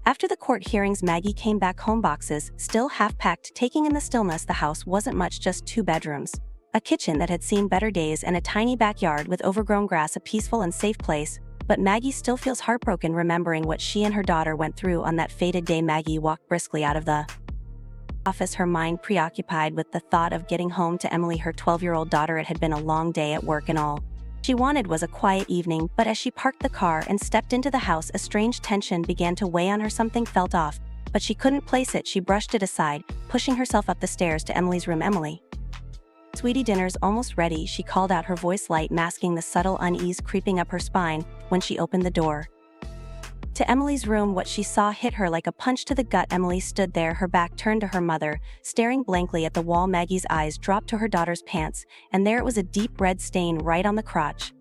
After the court hearings, Maggie came back home, boxes still half-packed. Taking in the stillness, the house wasn't much, just 2 bedrooms, a kitchen that had seen better days, and a tiny backyard with overgrown grass, a peaceful and safe place. But Maggie still feels heartbroken remembering what she and her daughter went through on that fated day. Maggie walked briskly out of the office, her mind preoccupied with the thought of getting home to Emily, her 12-year-old daughter. It had been a long day at work, and all she wanted was a quiet evening. But as she parked the car and stepped into the house, a strange tension began to weigh on her. Something felt off, but she couldn't place it. She brushed it aside, pushing herself up the stairs to Emily's room. "Emily, sweetie, dinner's almost ready," she called out, her voice light, masking the subtle unease creeping up her spine. When she opened the door to Emily's room, what she saw hit her like a punch to the gut. Emily stood there, her back turned to her mother, staring blankly at the wall. Maggie's eyes dropped to her daughter's pants, and there it was, a deep red stain right on the crotch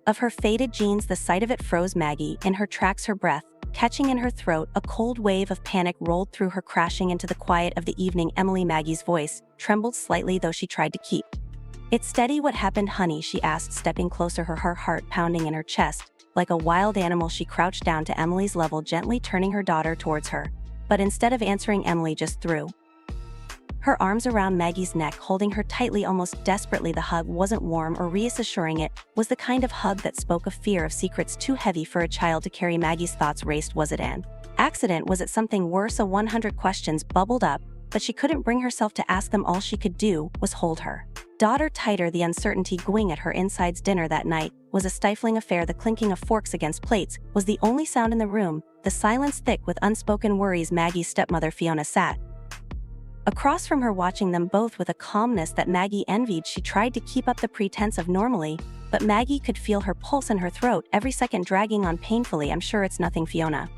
of her faded jeans. The sight of it froze Maggie in her tracks, her breath catching in her throat. A cold wave of panic rolled through her, crashing into the quiet of the evening. "Emily," Maggie's voice trembled slightly, though she tried to keep it steady. "What happened, honey?" she asked, stepping closer, her heart pounding in her chest. Like a wild animal, she crouched down to Emily's level, gently turning her daughter towards her. But instead of answering, Emily just threw her arms around Maggie's neck, holding her tightly, almost desperately. The hug wasn't warm or reassuring, it was the kind of hug that spoke of fear, of secrets too heavy for a child to carry. Maggie's thoughts raced. Was it an accident? Was it something worse? 100 questions bubbled up, but she couldn't bring herself to ask them. All she could do was hold her daughter tighter, the uncertainty going at her insides. Dinner that night was a stifling affair. The clinking of forks against plates was the only sound in the room, the silence thick with unspoken worries. Maggie's stepmother, Fiona, sat across from her, watching them both with a calmness that Maggie envied. She tried to keep up the pretense of normalcy, but Maggie could feel her pulse in her throat, every second dragging on painfully. "I'm sure it's nothing," Fiona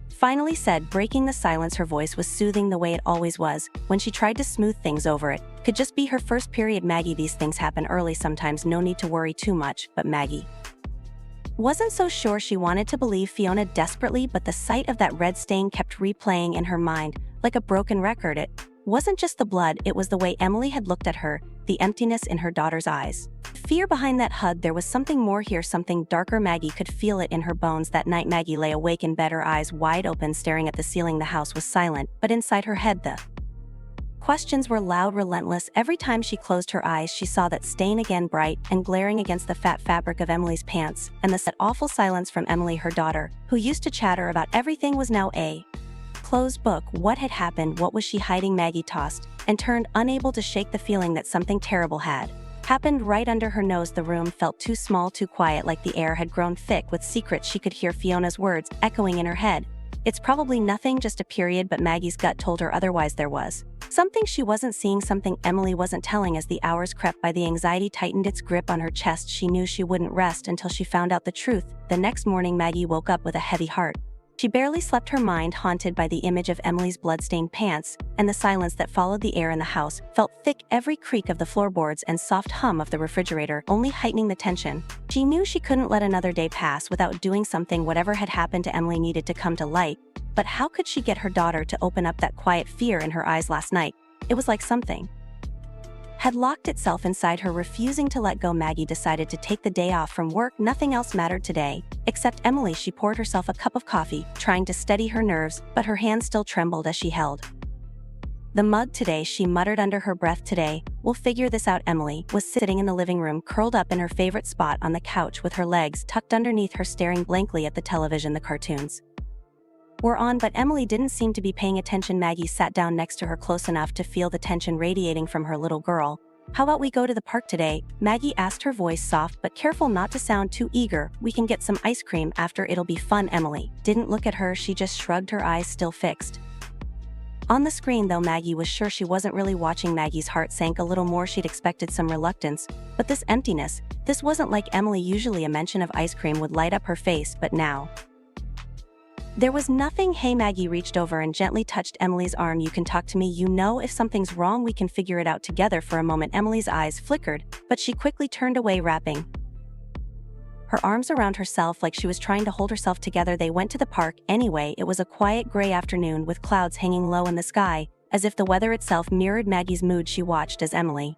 finally said, breaking the silence. Her voice was soothing, the way it always was when she tried to smooth things over. It could just be her first period. "Maggie, these things happen early sometimes, no need to worry too much." But Maggie wasn't so sure. She wanted to believe Fiona desperately, but the sight of that red stain kept replaying in her mind like a broken record. It wasn't just the blood, it was the way Emily had looked at her, the emptiness in her daughter's eyes, fear behind that hug. There was something more here, something darker. Maggie could feel it in her bones. That night, Maggie lay awake in bed, her eyes wide open, staring at the ceiling. The house was silent, but inside her head the questions were loud, relentless. Every time she closed her eyes, she saw that stain again, bright and glaring against the fat fabric of Emily's pants. And that awful silence from Emily, her daughter, who used to chatter about everything, was now a closed book. What had happened? What was she hiding? Maggie tossed and turned, unable to shake the feeling that something terrible had happened right under her nose. The room felt too small, too quiet, like the air had grown thick with secrets. She could hear Fiona's words echoing in her head. "It's probably nothing, just a period," but Maggie's gut told her otherwise. There was something she wasn't seeing, something Emily wasn't telling. As the hours crept by, the anxiety tightened its grip on her chest. She knew she wouldn't rest until she found out the truth. The next morning, Maggie woke up with a heavy heart. She barely slept, her mind haunted by the image of Emily's bloodstained pants, and the silence that followed. The air in the house felt thick, every creak of the floorboards and soft hum of the refrigerator only heightening the tension. She knew she couldn't let another day pass without doing something. Whatever had happened to Emily needed to come to light, but how could she get her daughter to open up? That quiet fear in her eyes last night, it was like something had locked itself inside her, refusing to let go. Maggie decided to take the day off from work. Nothing else mattered today, except Emily. She poured herself a cup of coffee, trying to steady her nerves, but her hand still trembled as she held the mug. "Today," she muttered under her breath, "today, we'll figure this out." Emily was sitting in the living room, curled up in her favorite spot on the couch with her legs tucked underneath her, staring blankly at the television. The cartoons were on, but Emily didn't seem to be paying attention. Maggie sat down next to her, close enough to feel the tension radiating from her little girl. "How about we go to the park today?" Maggie asked, her voice soft but careful not to sound too eager. "We can get some ice cream after, it'll be fun." Emily didn't look at her, she just shrugged, her eyes still fixed on the screen. Though Maggie was sure she wasn't really watching, Maggie's heart sank a little more. She'd expected some reluctance, but this emptiness, this wasn't like Emily. Usually a mention of ice cream would light up her face, but now there was nothing. "Hey," Maggie reached over and gently touched Emily's arm. "You can talk to me, you know. If something's wrong, we can figure it out together." For a moment, Emily's eyes flickered, but she quickly turned away, wrapping her arms around herself like she was trying to hold herself together. They went to the park anyway. It was a quiet gray afternoon with clouds hanging low in the sky, as if the weather itself mirrored Maggie's mood. She watched as Emily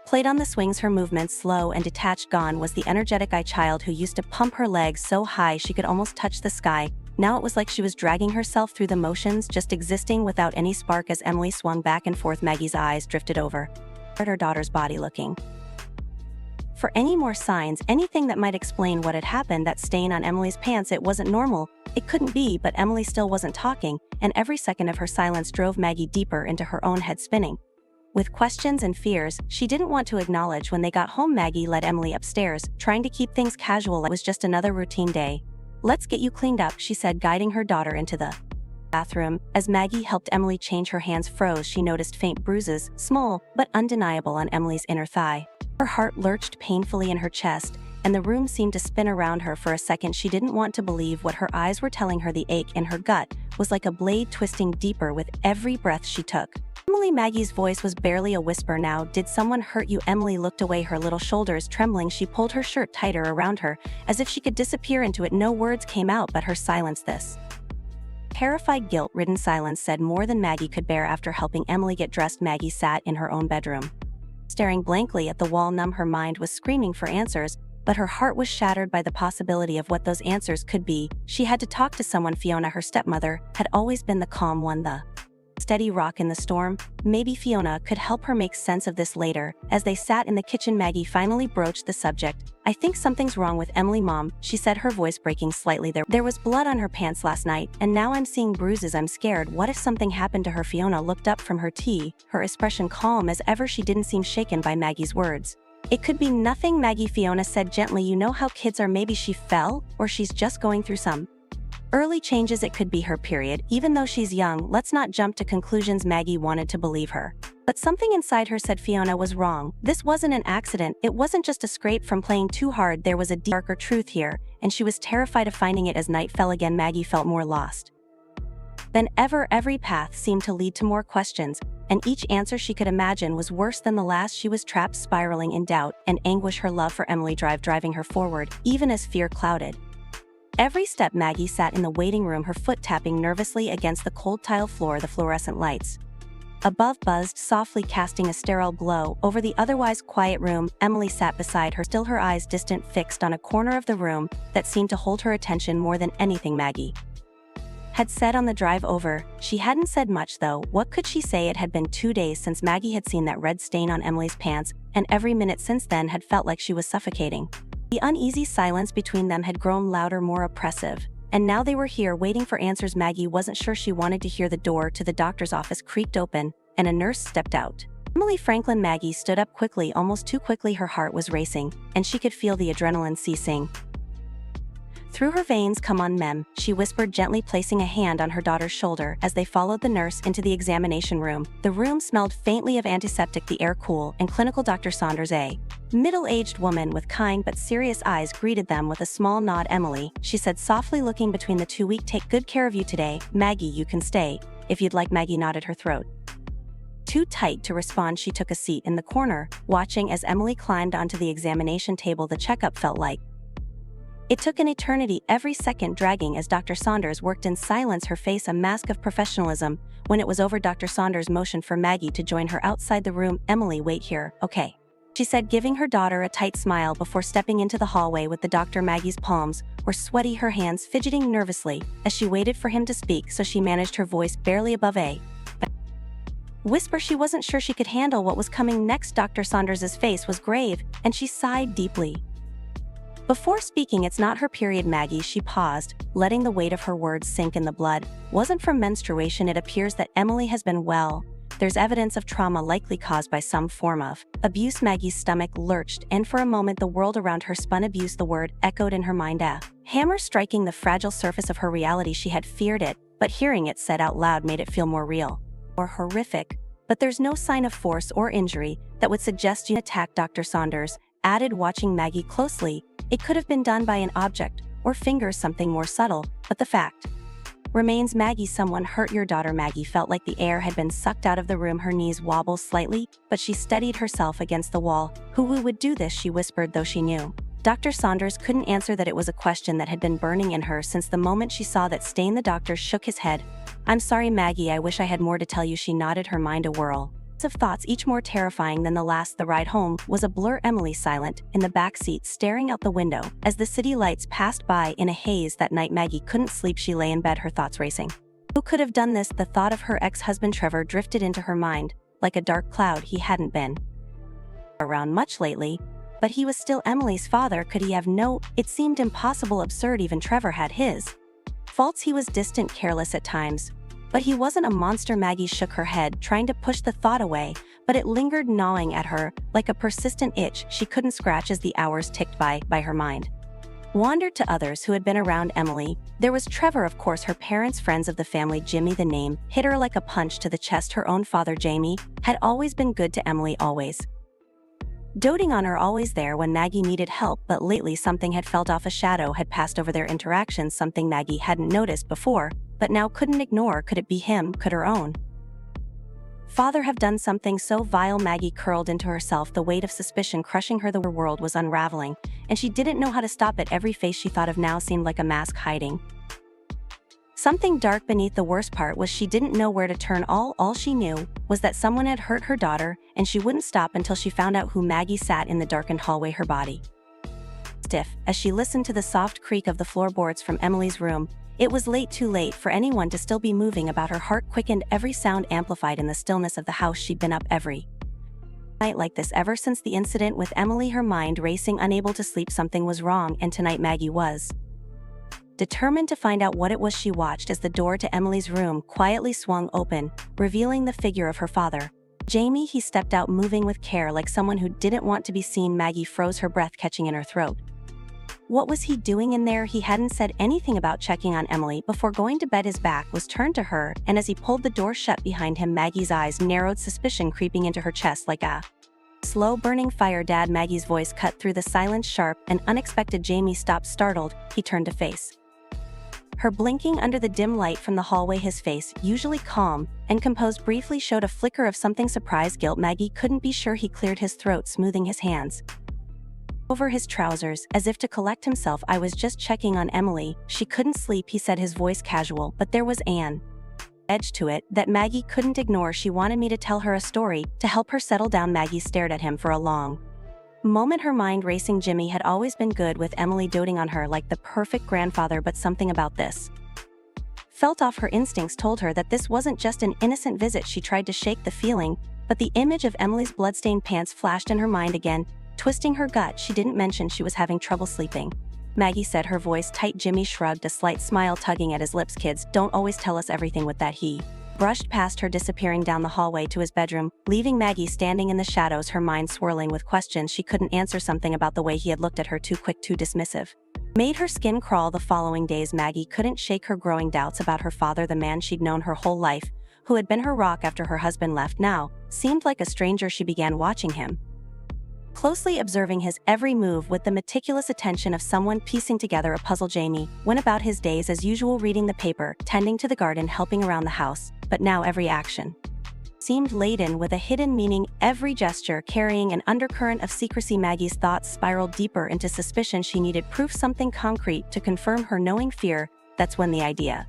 played on the swings, her movements slow and detached. Gone was the energetic child who used to pump her legs so high she could almost touch the sky. Now it was like she was dragging herself through the motions, just existing without any spark. As Emily swung back and forth, Maggie's eyes drifted over at her daughter's body, looking for any more signs, anything that might explain what had happened. That stain on Emily's pants, it wasn't normal. It couldn't be, but Emily still wasn't talking, and every second of her silence drove Maggie deeper into her own head spinning with questions and fears she didn't want to acknowledge. When they got home, Maggie led Emily upstairs, trying to keep things casual. It was just another routine day. "Let's get you cleaned up," she said, guiding her daughter into the bathroom. As Maggie helped Emily change, her hands froze. She noticed faint bruises, small but undeniable, on Emily's inner thigh. Her heart lurched painfully in her chest, and the room seemed to spin around her. For a second, she didn't want to believe what her eyes were telling her. The ache in her gut was like a blade twisting deeper with every breath she took. "Emily," Maggie's voice was barely a whisper now. "Did someone hurt you?" Emily looked away, her little shoulders trembling. She pulled her shirt tighter around her, as if she could disappear into it. No words came out, but her silence, this terrified, guilt-ridden silence, said more than Maggie could bear. After helping Emily get dressed, Maggie sat in her own bedroom, staring blankly at the wall, numb. Her mind was screaming for answers, but her heart was shattered by the possibility of what those answers could be. She had to talk to someone. Fiona, her stepmother, had always been the calm one, the steady rock in the storm. Maybe Fiona could help her make sense of this later. As they sat in the kitchen, Maggie finally broached the subject. "I think something's wrong with Emily, Mom," she said, her voice breaking slightly. There was blood on her pants last night, and now I'm seeing bruises. I'm scared. What if something happened to her?" Fiona looked up from her tea, her expression calm as ever. She didn't seem shaken by Maggie's words. "It could be nothing, Maggie," Fiona said gently. "You know how kids are. Maybe she fell, or she's just going through some early changes. It could be her period. Even though she's young, let's not jump to conclusions." Maggie wanted to believe her, but something inside her said Fiona was wrong. This wasn't an accident. It wasn't just a scrape from playing too hard. There was a darker truth here, and she was terrified of finding it. As night fell again, Maggie felt more lost than ever. Every path seemed to lead to more questions, and each answer she could imagine was worse than the last. She was trapped, spiraling in doubt and anguish. Her love for Emily driving her forward, even as fear clouded every step. Maggie sat in the waiting room, her foot tapping nervously against the cold tile floor. The fluorescent lights above buzzed softly, casting a sterile glow over the otherwise quiet room. Emily sat beside her, still, her eyes distant, fixed on a corner of the room that seemed to hold her attention more than anything Maggie had said on the drive over. She hadn't said much, though. What could she say? It had been 2 days since Maggie had seen that red stain on Emily's pants, and every minute since then had felt like she was suffocating. The uneasy silence between them had grown louder, more oppressive, and now they were here, waiting for answers. Maggie wasn't sure she wanted to hear. The door to the doctor's office creaked open, and a nurse stepped out. "Emily Franklin." Maggie stood up quickly, almost too quickly. Her heart was racing, and she could feel the adrenaline seeping through her veins. "Come on, Mem," she whispered gently, placing a hand on her daughter's shoulder. As they followed the nurse into the examination room, the room smelled faintly of antiseptic, the air cool and clinical. Dr. Saunders, a middle-aged woman with kind but serious eyes, greeted them with a small nod. "Emily," she said softly, looking between the two, "we take good care of you today. Maggie, you can stay if you'd like." Maggie nodded, her throat too tight to respond. She took a seat in the corner, watching as Emily climbed onto the examination table. The checkup felt like it took an eternity, every second dragging as Dr. Saunders worked in silence, her face a mask of professionalism. When it was over, Dr. Saunders motioned for Maggie to join her outside the room. "Emily, wait here, okay?" she said, giving her daughter a tight smile before stepping into the hallway with the doctor. Maggie's palms were sweaty, her hands fidgeting nervously as she waited for him to speak, so she managed her voice barely above a whisper. She wasn't sure she could handle what was coming next. Dr. Saunders' face was grave, and she sighed deeply before speaking. "It's not her period, Maggie." She paused, letting the weight of her words sink in. "The blood wasn't from menstruation. It appears that Emily has been well. There's evidence of trauma, likely caused by some form of abuse." Maggie's stomach lurched, and for a moment the world around her spun. Abuse, the word echoed in her mind, a hammer striking the fragile surface of her reality. She had feared it, but hearing it said out loud made it feel more real, or horrific. "But there's no sign of force or injury that would suggest you attacked," Dr. Saunders added, watching Maggie closely. "It could have been done by an object or fingers, something more subtle, but the fact remains, Maggie, someone hurt your daughter." Maggie felt like the air had been sucked out of the room. Her knees wobbled slightly, but she steadied herself against the wall. Who would do this?" she whispered, though she knew Dr. Saunders couldn't answer that. It was a question that had been burning in her since the moment she saw that stain. The doctor shook his head. "I'm sorry, Maggie, I wish I had more to tell you." She nodded, her mind a whirl. Of thoughts each more terrifying than the last. The ride home was a blur. Emily silent, in the back seat staring out the window. As the city lights passed by in a haze that night, Maggie couldn't sleep. She lay in bed, her thoughts racing. Who could have done this? The thought of her ex-husband Trevor drifted into her mind, like a dark cloud. He hadn't been around much lately, but he was still Emily's father. Could he have no? It seemed impossible, absurd. Even Trevor had his faults. He was distant, careless at times. But he wasn't a monster. Maggie shook her head, trying to push the thought away, but it lingered, gnawing at her like a persistent itch she couldn't scratch. As the hours ticked by her mind wandered to others who had been around Emily. There was Trevor, of course, her parents, friends of the family. Jimmy, the name hit her like a punch to the chest. Her own father, Jamie, had always been good to Emily, always doting on her, always there when Maggie needed help. But lately something had felt off. A shadow had passed over their interactions, something Maggie hadn't noticed before, but now couldn't ignore. Could it be him? Could her own father have done something so vile? Maggie curled into herself, the weight of suspicion crushing her. The world was unraveling, and she didn't know how to stop it. Every face she thought of now seemed like a mask hiding something dark beneath. The worst part was she didn't know where to turn. All she knew was that someone had hurt her daughter, and she wouldn't stop until she found out who. Maggie sat in the darkened hallway, her body stiff, as she listened to the soft creak of the floorboards from Emily's room. It was late, too late for anyone to still be moving about. Her heart quickened, every sound amplified in the stillness of the house. She'd been up every night like this ever since the incident with Emily, her mind racing, unable to sleep. Something was wrong, and tonight Maggie was determined to find out what it was. She watched as the door to Emily's room quietly swung open, revealing the figure of her father, Jamie. He stepped out, moving with care like someone who didn't want to be seen. Maggie froze, her breath catching in her throat. What was he doing in there? He hadn't said anything about checking on Emily before going to bed. His back was turned to her, and as he pulled the door shut behind him, Maggie's eyes narrowed, suspicion creeping into her chest like a slow burning fire. Dad, Maggie's voice cut through the silence, sharp and unexpected. Jamie stopped, startled. He turned to face her, blinking under the dim light from the hallway. His face, usually calm and composed, briefly showed a flicker of something. Surprise, guilt? Maggie couldn't be sure. He cleared his throat, smoothing his hands over his trousers, as if to collect himself. I was just checking on Emily. She couldn't sleep, he said, his voice casual, but there was an edge to it that Maggie couldn't ignore. She wanted me to tell her a story, to help her settle down. Maggie stared at him for a long moment, her mind racing. Jimmy had always been good with Emily, doting on her like the perfect grandfather, but something about this felt off. Her instincts told her that this wasn't just an innocent visit. She tried to shake the feeling, but the image of Emily's bloodstained pants flashed in her mind again, twisting her gut. She didn't mention she was having trouble sleeping, Maggie said, her voice tight. Jimmy shrugged, a slight smile tugging at his lips. Kids don't always tell us everything. With that, he brushed past her, disappearing down the hallway to his bedroom, leaving Maggie standing in the shadows, her mind swirling with questions she couldn't answer. Something about the way he had looked at her, too quick, too dismissive, made her skin crawl. The following days, Maggie couldn't shake her growing doubts about her father. The man she'd known her whole life, who had been her rock after her husband left, now seemed like a stranger. She began watching him closely, observing his every move with the meticulous attention of someone piecing together a puzzle. Jamie went about his days as usual, reading the paper, tending to the garden, helping around the house, but now every action seemed laden with a hidden meaning, every gesture carrying an undercurrent of secrecy. Maggie's thoughts spiraled deeper into suspicion. She needed proof, something concrete to confirm her knowing fear. That's when the idea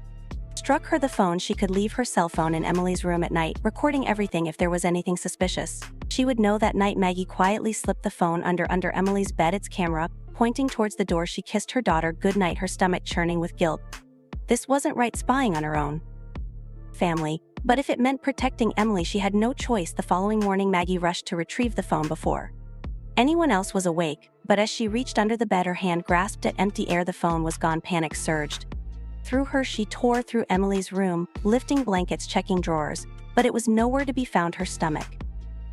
struck her, the phone. She could leave her cell phone in Emily's room at night, recording everything. If there was anything suspicious, she would know. That night, Maggie quietly slipped the phone under Emily's bed, its camera pointing towards the door. She kissed her daughter goodnight, her stomach churning with guilt. This wasn't right, spying on her own family, but if it meant protecting Emily, she had no choice. The following morning, Maggie rushed to retrieve the phone before anyone else was awake, but as she reached under the bed, her hand grasped at empty air. The phone was gone. Panic surged through her. She tore through Emily's room, lifting blankets, checking drawers, but it was nowhere to be found. Her stomach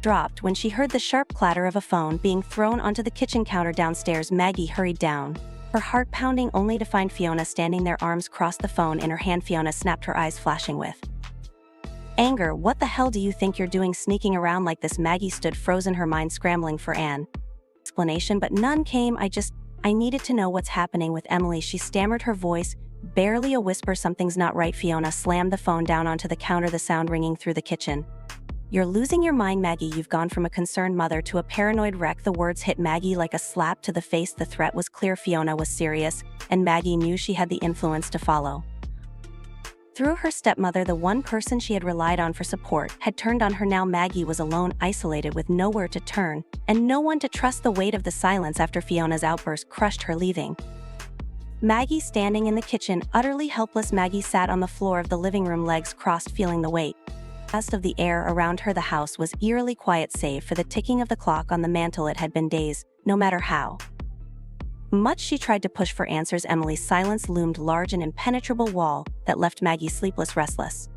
dropped when she heard the sharp clatter of a phone being thrown onto the kitchen counter downstairs. Maggie hurried down, her heart pounding, only to find Fiona standing there, arms crossed, the phone in her hand. Fiona snapped, her eyes flashing with anger. What the hell do you think you're doing, sneaking around like this? Maggie stood frozen, her mind scrambling for an explanation, but none came. I needed to know what's happening with Emily, she stammered, her voice barely a whisper. Something's not right. Fiona slammed the phone down onto the counter, the sound ringing through the kitchen. You're losing your mind, Maggie. You've gone from a concerned mother to a paranoid wreck. The words hit Maggie like a slap to the face. The threat was clear. Fiona was serious, and Maggie knew she had the influence to follow Through her stepmother, the one person she had relied on for support, had turned on her. Now Maggie was alone, isolated, with nowhere to turn, and no one to trust. The weight of the silence after Fiona's outburst crushed her, leaving Maggie standing in the kitchen, utterly helpless. Maggie sat on the floor of the living room, legs crossed, feeling the weight of the air around her. The house was eerily quiet save for the ticking of the clock on the mantel. It had been days. No matter how much she tried to push for answers, Emily's silence loomed large, an impenetrable wall that left Maggie sleepless, restless,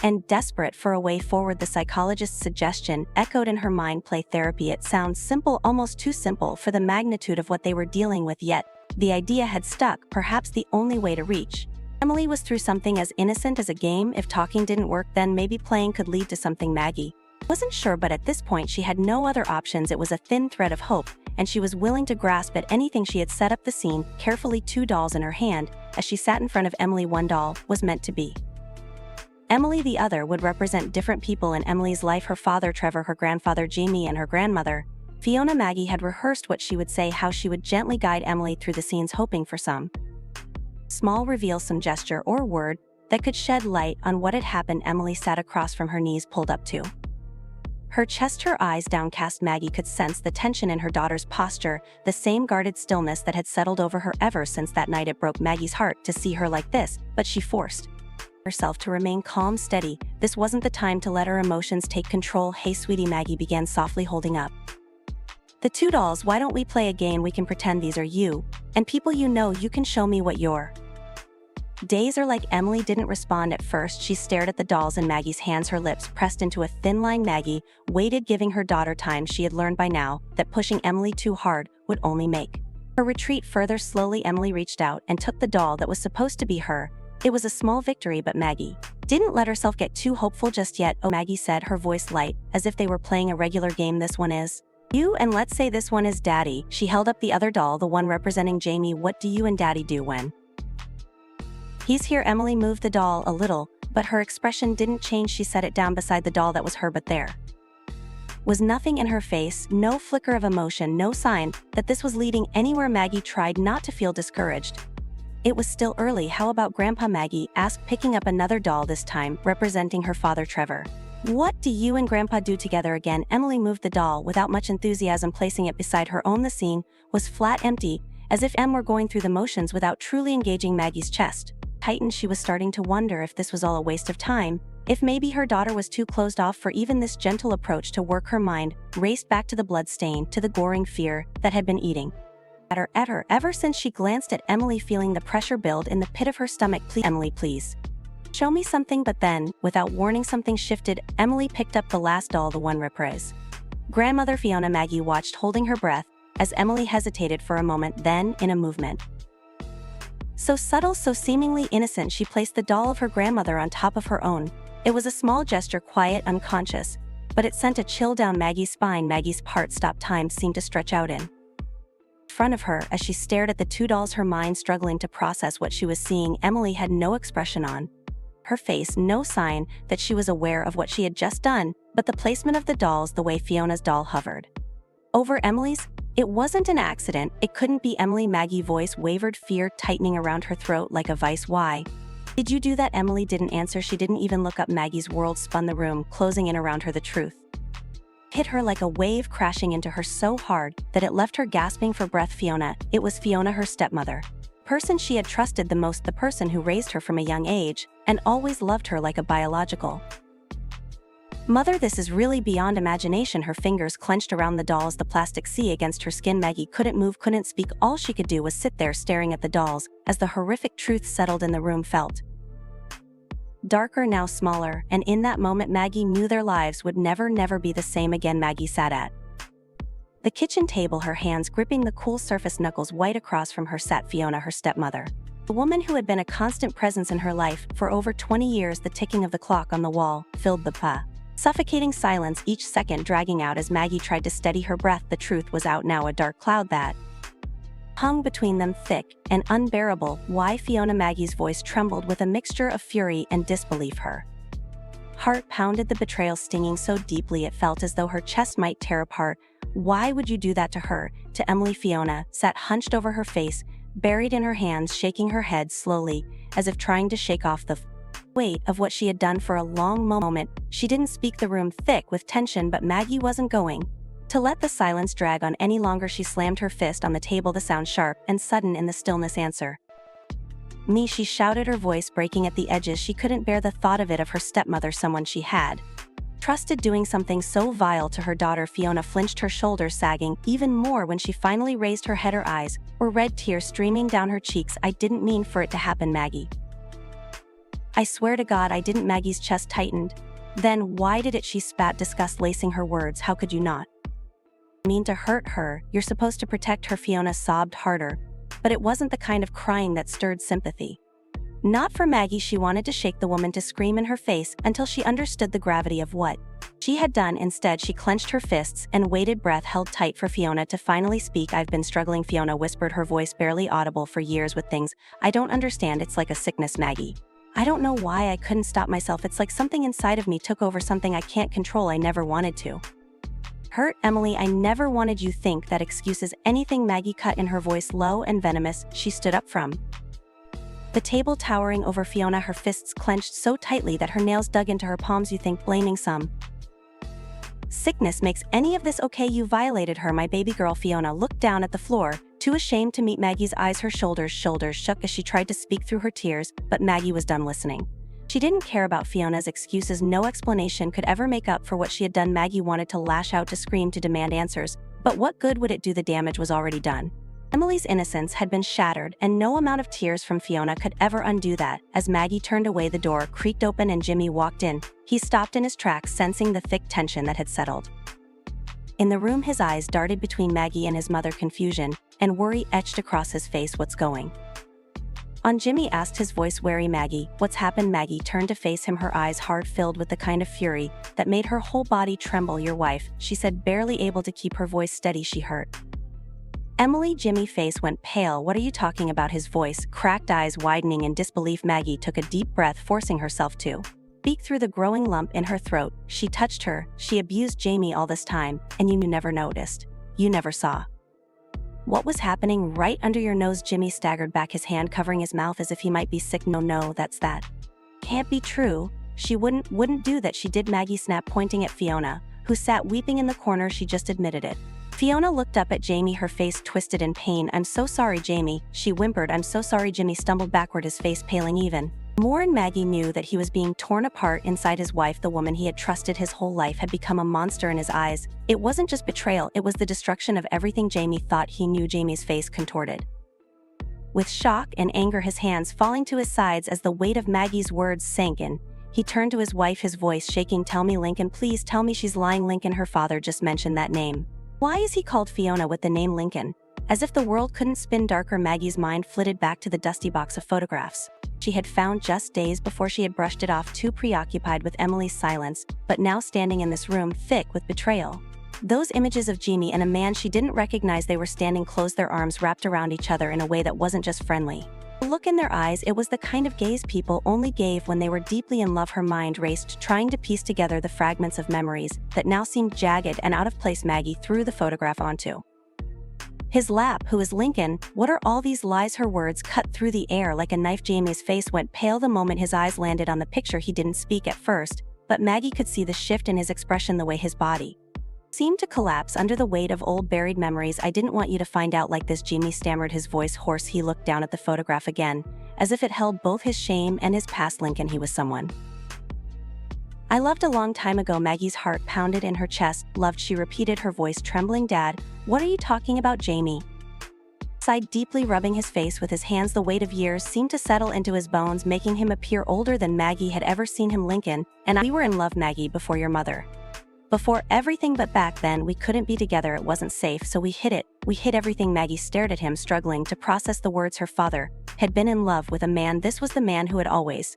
and desperate for a way forward. The psychologist's suggestion echoed in her mind: play therapy. It sounds simple, almost too simple for the magnitude of what they were dealing with, yet the idea had stuck. Perhaps the only way to reach Emily was through something as innocent as a game. If talking didn't work, then maybe playing could lead to something. Maggie wasn't sure, but at this point she had no other options. It was a thin thread of hope, and she was willing to grasp at anything. She had set up the scene carefully, 2 dolls in her hand, as she sat in front of Emily. One doll was meant to be Emily, the other would represent different people in Emily's life: her father Trevor, her grandfather Jamie, and her grandmother Fiona. Maggie had rehearsed what she would say, how she would gently guide Emily through the scenes, hoping for some small reveal, some gesture or word that could shed light on what had happened. Emily sat across from her, knees pulled up to her chest, her eyes downcast. Maggie could sense the tension in her daughter's posture, the same guarded stillness that had settled over her ever since that night. It broke Maggie's heart to see her like this, but she forced herself to remain calm, steady. This wasn't the time to let her emotions take control. Hey sweetie, Maggie began softly, holding up the 2 dolls. Why don't we play a game? We can pretend these are you and people you know. You can show me what your days are like. Emily didn't respond at first. She stared at the dolls in Maggie's hands, her lips pressed into a thin line. Maggie waited, giving her daughter time. She had learned by now that pushing Emily too hard would only make her retreat further. Slowly, Emily reached out and took the doll that was supposed to be her. It was a small victory, but Maggie didn't let herself get too hopeful just yet. Oh, Maggie said, her voice light, as if they were playing a regular game. This one is you, and let's say this one is Daddy. She held up the other doll, the one representing Jamie. What do you and Daddy do when he's here? Emily moved the doll a little, but her expression didn't change. She set it down beside the doll that was her, but there was nothing in her face, no flicker of emotion, no sign that this was leading anywhere. Maggie tried not to feel discouraged. It was still early. How about Grandpa? Maggie asked, picking up another doll, this time representing her father Trevor. What do you and Grandpa do together? Again, Emily moved the doll without much enthusiasm, placing it beside her own. The scene was flat, empty, as if Em were going through the motions without truly engaging. Maggie's chest tightened. She was starting to wonder if this was all a waste of time, if maybe her daughter was too closed off for even this gentle approach to work. Her mind raced back to the bloodstain, to the goring fear that had been eating at her ever since she glanced at Emily, feeling the pressure build in the pit of her stomach. Please, Emily, please show me something. But then, without warning, something shifted. Emily picked up the last doll, the one reprise grandmother Fiona. Maggie watched, holding her breath, as Emily hesitated for a moment. Then, in a movement so subtle, so seemingly innocent, she placed the doll of her grandmother on top of her own. It was a small gesture, quiet, unconscious, but it sent a chill down Maggie's spine. Maggie's heart stopped. Time seemed to stretch out in front of her as she stared at the 2 dolls, her mind struggling to process what she was seeing. Emily had no expression on her face, no sign that she was aware of what she had just done, but the placement of the dolls, the way Fiona's doll hovered over Emily's, it wasn't an accident. It couldn't be. Emily, Maggie's voice wavered, fear tightening around her throat like a vice. Why did you do that? Emily didn't answer. She didn't even look up. Maggie's world spun, the room closing in around her. The truth hit her like a wave, crashing into her so hard that it left her gasping for breath. Fiona. It was Fiona, her stepmother. Person she had trusted the most, the person who raised her from a young age and always loved her like a biological mother. This is really beyond imagination. Her fingers clenched around the dolls, the plastic sea against her skin. Maggie couldn't move, couldn't speak. All she could do was sit there staring at the dolls as the horrific truth settled in. The room felt darker, now smaller, and in that moment Maggie knew their lives would never be the same again. Maggie sat at the kitchen table, her hands gripping the cool surface. Knuckles white. Across from her sat Fiona, her stepmother, the woman who had been a constant presence in her life for over 20 years. The ticking of the clock on the wall filled the suffocating silence, each second dragging out as Maggie tried to steady her breath. The truth was out now, a dark cloud that hung between them, thick and unbearable. Why, Fiona? Maggie's voice trembled with a mixture of fury and disbelief. Her heart pounded, the betrayal stinging so deeply it felt as though her chest might tear apart. Why would you do that to her? To Emily? Fiona sat hunched over, her face buried in her hands, shaking her head slowly, as if trying to shake off the weight of what she had done for a long moment. She didn't speak, the room thick with tension, but Maggie wasn't going to let the silence drag on any longer. She slammed her fist on the table, the sound sharp and sudden in the stillness. Answer me, she shouted, her voice breaking at the edges. She couldn't bear the thought of it, of her stepmother, someone she had trusted, doing something so vile to her daughter. Fiona flinched, her shoulders sagging even more when she finally raised her head. Her eyes were red, tears streaming down her cheeks. I didn't mean for it to happen, Maggie. I swear to God I didn't. Maggie's chest tightened. Then why did it? She spat, disgust lacing her words. How could you not mean to hurt her? You're supposed to protect her. Fiona sobbed harder, but it wasn't the kind of crying that stirred sympathy. Not for Maggie. She wanted to shake the woman, to scream in her face until she understood the gravity of what she had done. Instead, she clenched her fists and waited, breath held tight for Fiona to finally speak. I've been struggling, Fiona whispered, her voice barely audible, for years with things I don't understand. It's like a sickness, Maggie. I don't know why I couldn't stop myself. It's like something inside of me took over, something I can't control. I never wanted to hurt Emily. I never wanted you think that excuses anything. Maggie cut in, her voice low and venomous. She stood up from the table, towering over Fiona, her fists clenched so tightly that her nails dug into her palms. You think blaming some sickness makes any of this okay? You violated her, my baby girl. Fiona looked down at the floor, too ashamed to meet Maggie's eyes. Her shoulders shook as she tried to speak through her tears, but Maggie was done listening. She didn't care about Fiona's excuses. No explanation could ever make up for what she had done. Maggie wanted to lash out, to scream, to demand answers, but what good would it do? The damage was already done. Emily's innocence had been shattered, and no amount of tears from Fiona could ever undo that. As Maggie turned away, the door creaked open and Jimmy walked in. He stopped in his tracks, sensing the thick tension that had settled in the room. His eyes darted between Maggie and his mother, confusion and worry etched across his face. What's going on? Jimmy asked, his voice wary. Maggie, what's happened? Maggie turned to face him, her eyes hard, filled with the kind of fury that made her whole body tremble. Your wife, she said, barely able to keep her voice steady. She hurt Emily. Jimmy's face went pale. What are you talking about? His voice cracked, eyes widening in disbelief. Maggie took a deep breath, forcing herself to speak through the growing lump in her throat. She touched her. She abused Jamie all this time, and you never noticed. You never saw what was happening right under your nose. Jimmy staggered back, his hand covering his mouth as if he might be sick. No, that can't be true. She wouldn't do that. She did. Maggie snapped, pointing at Fiona, who sat weeping in the corner. She just admitted it. Fiona looked up at Jamie, her face twisted in pain. I'm so sorry, Jamie, she whimpered. I'm so sorry. Jimmy stumbled backward, his face paling even more, and Maggie knew that he was being torn apart inside. His wife, the woman he had trusted his whole life, had become a monster in his eyes. It wasn't just betrayal, it was the destruction of everything Jamie thought he knew. Jamie's face contorted with shock and anger, his hands falling to his sides as the weight of Maggie's words sank in. He turned to his wife, his voice shaking. Tell me, Lincoln, please tell me she's lying. Lincoln, her father just mentioned that name. Why is he called Fiona with the name Lincoln? As if the world couldn't spin darker, Maggie's mind flitted back to the dusty box of photographs she had found just days before. She had brushed it off, too preoccupied with Emily's silence, but now standing in this room thick with betrayal. Those images of Jamie and a man she didn't recognize. They were standing close, their arms wrapped around each other in a way that wasn't just friendly. The look in their eyes, it was the kind of gaze people only gave when they were deeply in love. Her mind raced, trying to piece together the fragments of memories that now seemed jagged and out of place. Maggie threw the photograph onto his lap. Who is Lincoln? What are all these lies? Her words cut through the air like a knife. Jamie's face went pale the moment his eyes landed on the picture. He didn't speak at first, but Maggie could see the shift in his expression, the way his body seemed to collapse under the weight of old buried memories. I didn't want you to find out like this, Jamie stammered, his voice hoarse. He looked down at the photograph again, as if it held both his shame and his past. Lincoln, he was someone I loved a long time ago. Maggie's heart pounded in her chest. Loved, she repeated, her voice trembling. Dad, what are you talking about? Jamie sighed deeply, rubbing his face with his hands. The weight of years seemed to settle into his bones, making him appear older than Maggie had ever seen him. Lincoln, and we were in love, Maggie, before your mother. Before everything, but back then we couldn't be together. It wasn't safe, so we hid it. We hid everything. Maggie stared at him, struggling to process the words. Her father had been in love with a man. This was the man who had always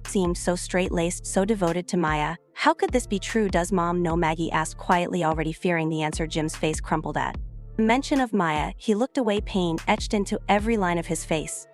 seemed so straight-laced, so devoted to Maya. How could this be true? Does Mom know? Maggie asked quietly, already fearing the answer. Jim's face crumpled at the mention of Maya. He looked away, pain etched into every line of his face.